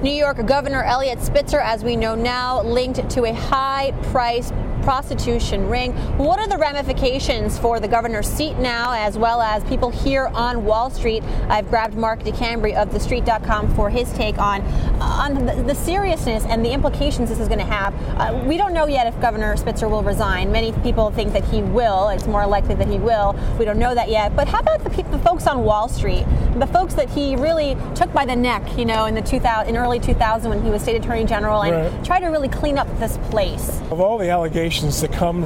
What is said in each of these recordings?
New York Governor Elliot Spitzer, as we know now, linked to a high-priced prostitution ring. What are the ramifications for the governor's seat now, as well as people here on Wall Street? I've grabbed Mark DeCambry of TheStreet.com for his take on the seriousness and the implications this is going to have. We don't know yet if Governor Spitzer will resign. Many people think that he will. It's more likely that he will. We don't know that yet. But how about the folks on Wall Street, the folks that he really took by the neck, in in early 2000 when he was state attorney general, and tried to really clean up this place? Of all the allegations that come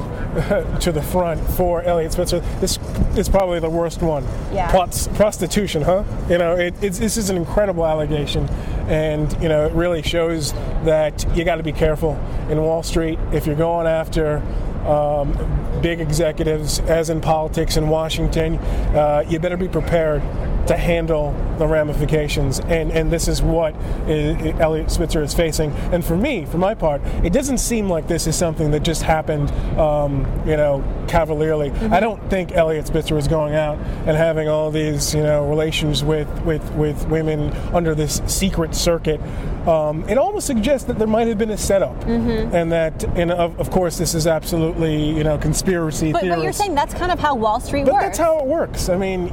to the front for Elliot Spitzer, this is probably the worst one. Yeah. Prostitution, huh? This is an incredible allegation, and it really shows that you got to be careful in Wall Street if you're going after big executives, as in politics in Washington. You better be prepared to handle the ramifications, and this is what Elliot Spitzer is facing. And for my part, it doesn't seem like this is something that just happened, cavalierly. Mm-hmm. I don't think Elliot Spitzer is going out and having all these, relations with women under this secret circuit. It almost suggests that there might have been a setup, and that, of course, this is absolutely, conspiracy theories. But you're saying that's kind of how Wall Street works. But that's how it works. I mean,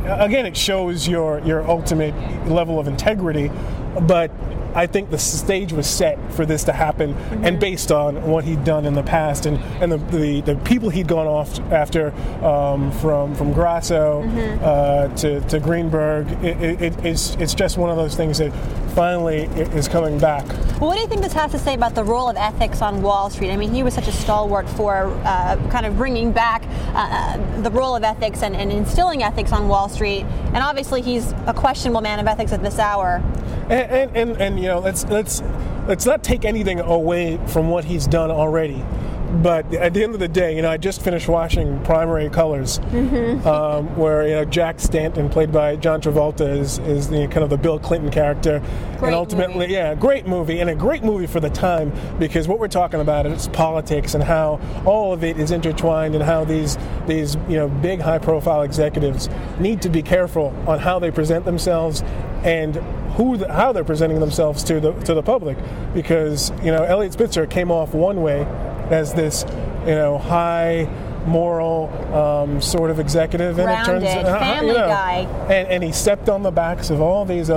again, it shows your ultimate level of integrity, but I think the stage was set for this to happen, and based on what he'd done in the past, and the people he'd gone off after, from Grasso to Greenberg, it's just one of those things that finally is coming back. Well, what do you think this has to say about the role of ethics on Wall Street? I mean, he was such a stalwart for kind of bringing back the role of ethics and instilling ethics on Wall Street, and obviously he's a questionable man of ethics at this hour. And let's not take anything away from what he's done already. But at the end of the day, I just finished watching Primary Colors, where Jack Stanton, played by John Travolta, is the kind of the Bill Clinton character. Great and ultimately, movie. Great movie, and a great movie for the time, because what we're talking about is politics and how all of it is intertwined, and how these big high-profile executives need to be careful on how they present themselves and how they're presenting themselves to the public, because Elliot Spitzer came off one way as this high moral sort of executive, and rounded, it turns family guy, and he stepped on the backs of all these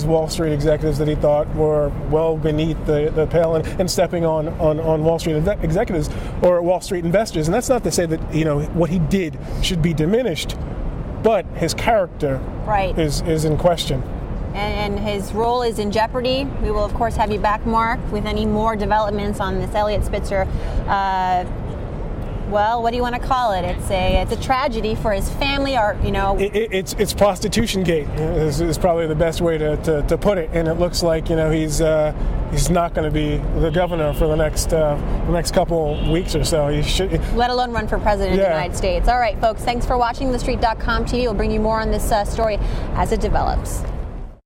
Wall Street executives that he thought were well beneath the pale, and stepping on Wall Street executives or Wall Street investors. And that's not to say that what he did should be diminished, but his character is in question. And his role is in jeopardy. We will, of course, have you back, Mark, with any more developments on this Elliot Spitzer. Well, what do you want to call it? It's a tragedy for his family, or It's prostitution gate is probably the best way to put it. And it looks like he's not going to be the governor for the next couple weeks or so. He should, let alone run for president of the United States. All right, folks. Thanks for watching TheStreet.com TV. We'll bring you more on this story as it develops.